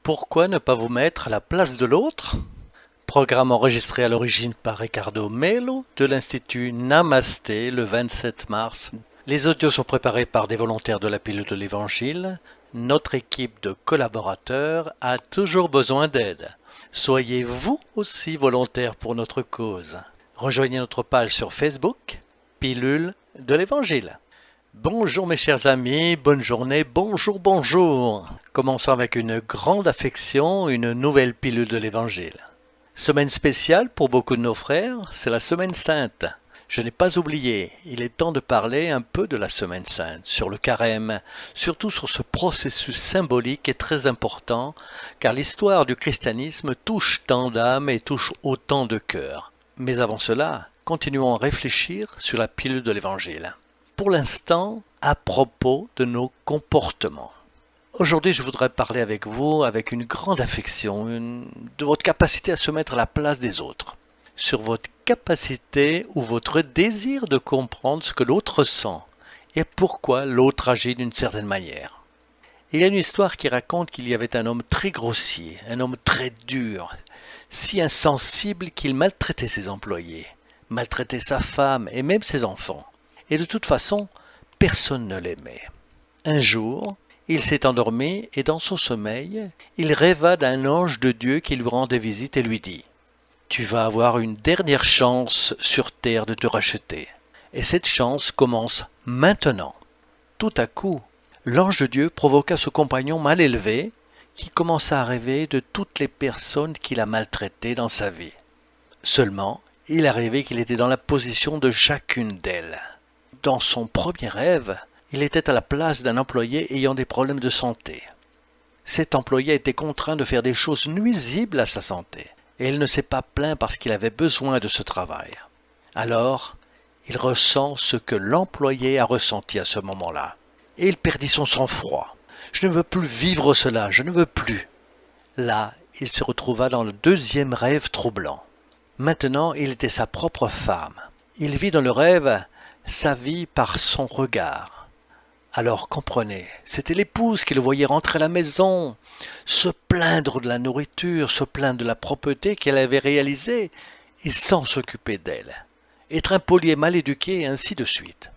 Pourquoi ne pas vous mettre à la place de l'autre? Programme enregistré à l'origine par Ricardo Melo de l'Institut Namasté le 27 mars. Les audios sont préparés par des volontaires de la pilule de l'Évangile. Notre équipe de collaborateurs a toujours besoin d'aide. Soyez vous aussi volontaires pour notre cause. Rejoignez notre page sur Facebook, Pilule de l'Évangile. Bonjour mes chers amis, bonne journée, bonjour. Commençons avec une grande affection, une nouvelle pilule de l'Évangile. Semaine spéciale pour beaucoup de nos frères, c'est la Semaine Sainte. Je n'ai pas oublié, il est temps de parler un peu de la Semaine Sainte, sur le carême, surtout sur ce processus symbolique est très important, car l'histoire du christianisme touche tant d'âmes et touche autant de cœurs. Mais avant cela, continuons à réfléchir sur la pilule de l'Évangile. Pour l'instant, à propos de nos comportements. Aujourd'hui, je voudrais parler avec vous avec une grande affection de votre capacité à se mettre à la place des autres, sur votre capacité ou votre désir de comprendre ce que l'autre sent et pourquoi l'autre agit d'une certaine manière. Il y a une histoire qui raconte qu'il y avait un homme très grossier, un homme très dur, si insensible qu'il maltraitait ses employés, maltraitait sa femme et même ses enfants. Et de toute façon, personne ne l'aimait. Un jour, il s'est endormi et dans son sommeil, il rêva d'un ange de Dieu qui lui rendait visite et lui dit « Tu vas avoir une dernière chance sur terre de te racheter. Et cette chance commence maintenant. » Tout à coup, l'ange de Dieu provoqua ce compagnon mal élevé qui commença à rêver de toutes les personnes qu'il a maltraitées dans sa vie. Seulement, il arrivait qu'il était dans la position de chacune d'elles. Dans son premier rêve, il était à la place d'un employé ayant des problèmes de santé. Cet employé était contraint de faire des choses nuisibles à sa santé, et il ne s'est pas plaint parce qu'il avait besoin de ce travail. Alors, il ressent ce que l'employé a ressenti à ce moment-là, et il perdit son sang-froid. « Je ne veux plus vivre cela, je ne veux plus. » Là, il se retrouva dans le deuxième rêve troublant. Maintenant, il était sa propre femme. Il vit dans le rêve sa vie par son regard. Alors comprenez, c'était l'épouse qui le voyait rentrer à la maison, se plaindre de la nourriture, se plaindre de la propreté qu'elle avait réalisée, et sans s'occuper d'elle, être impoli et mal éduqué, et ainsi de suite.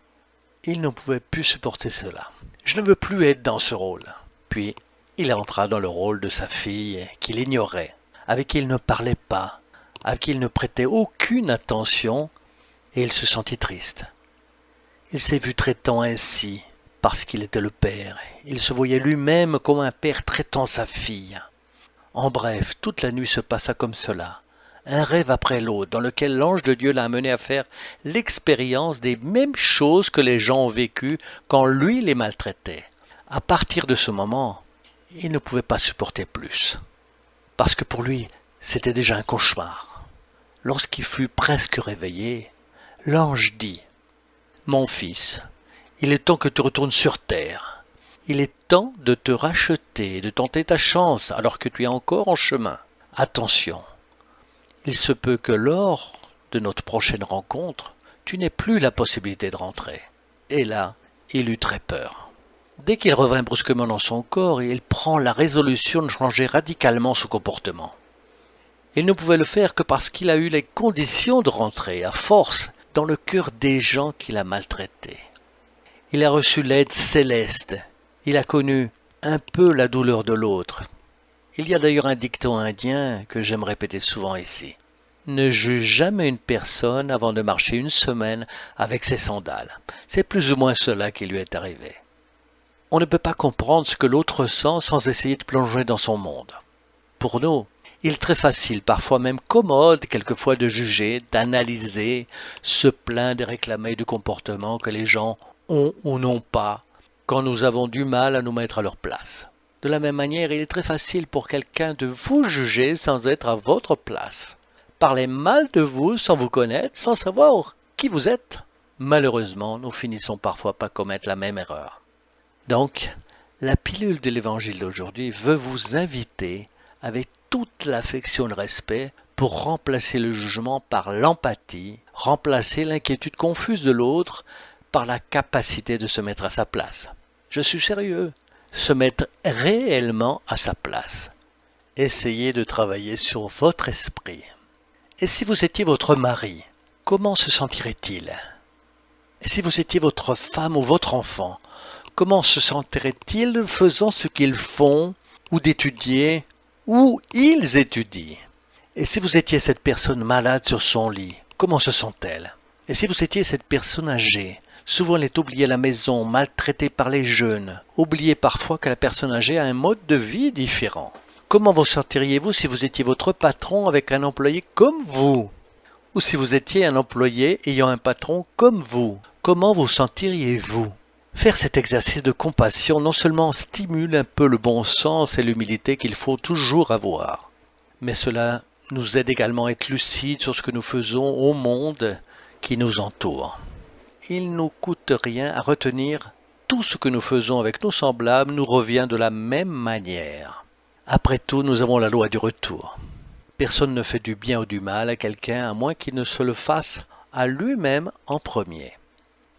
Il ne pouvait plus supporter cela. Je ne veux plus être dans ce rôle. Puis, il entra dans le rôle de sa fille, qu'il ignorait, avec qui il ne parlait pas, avec qui il ne prêtait aucune attention, et il se sentit triste. Il s'est vu traitant ainsi, parce qu'il était le père. Il se voyait lui-même comme un père traitant sa fille. En bref, toute la nuit se passa comme cela, un rêve après l'autre, dans lequel l'ange de Dieu l'a amené à faire l'expérience des mêmes choses que les gens ont vécues quand lui les maltraitait. À partir de ce moment, il ne pouvait pas supporter plus, parce que pour lui, c'était déjà un cauchemar. Lorsqu'il fut presque réveillé, l'ange dit « Mon fils, il est temps que tu retournes sur terre. Il est temps de te racheter, de tenter ta chance alors que tu es encore en chemin. Attention, il se peut que lors de notre prochaine rencontre, tu n'aies plus la possibilité de rentrer. » Et là, il eut très peur. Dès qu'il revint brusquement dans son corps, il prend la résolution de changer radicalement son comportement. Il ne pouvait le faire que parce qu'il a eu les conditions de rentrer, à force, dans le cœur des gens qu'il a maltraités. Il a reçu l'aide céleste. Il a connu un peu la douleur de l'autre. Il y a d'ailleurs un dicton indien que j'aime répéter souvent ici. Ne juge jamais une personne avant de marcher une semaine avec ses sandales. C'est plus ou moins cela qui lui est arrivé. On ne peut pas comprendre ce que l'autre sent sans essayer de plonger dans son monde. Pour nous, il est très facile, parfois même commode, quelquefois de juger, d'analyser, se plaindre et réclamer du comportement que les gens ont ou n'ont pas, quand nous avons du mal à nous mettre à leur place. De la même manière, il est très facile pour quelqu'un de vous juger sans être à votre place. Parler mal de vous sans vous connaître, sans savoir qui vous êtes. Malheureusement, nous finissons parfois par commettre la même erreur. Donc, la pilule de l'Évangile d'aujourd'hui veut vous inviter, avec toute l'affection et le respect, pour remplacer le jugement par l'empathie, remplacer l'inquiétude confuse de l'autre par la capacité de se mettre à sa place. Je suis sérieux, se mettre réellement à sa place. Essayez de travailler sur votre esprit. Et si vous étiez votre mari, comment se sentirait-il? Et si vous étiez votre femme ou votre enfant, comment se sentirait-il faisant ce qu'ils font, ou d'étudier, ou ils étudient? Et si vous étiez cette personne malade sur son lit, comment se sent-elle? Et si vous étiez cette personne âgée, souvent elle est oubliée à la maison, maltraitée par les jeunes, oubliée parfois que la personne âgée a un mode de vie différent. Comment vous sentiriez-vous si vous étiez votre patron avec un employé comme vous? Ou si vous étiez un employé ayant un patron comme vous? Comment vous sentiriez-vous? Faire cet exercice de compassion non seulement stimule un peu le bon sens et l'humilité qu'il faut toujours avoir, mais cela nous aide également à être lucides sur ce que nous faisons au monde qui nous entoure. Il ne nous coûte rien à retenir tout ce que nous faisons avec nos semblables nous revient de la même manière. Après tout, nous avons la loi du retour. Personne ne fait du bien ou du mal à quelqu'un à moins qu'il ne se le fasse à lui-même en premier.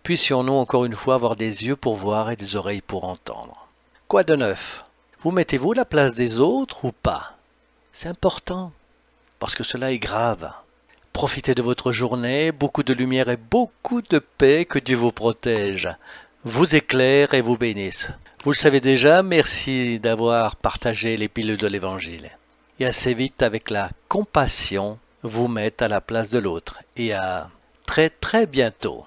Puissions-nous encore une fois avoir des yeux pour voir et des oreilles pour entendre. Quoi de neuf? Vous mettez-vous à la place des autres ou pas? C'est important, parce que cela est grave. Profitez de votre journée, beaucoup de lumière et beaucoup de paix, que Dieu vous protège, vous éclaire et vous bénisse. Vous le savez déjà, merci d'avoir partagé les pilules de l'Évangile. Et assez vite, avec la compassion, vous mettre à la place de l'autre. Et à très très bientôt.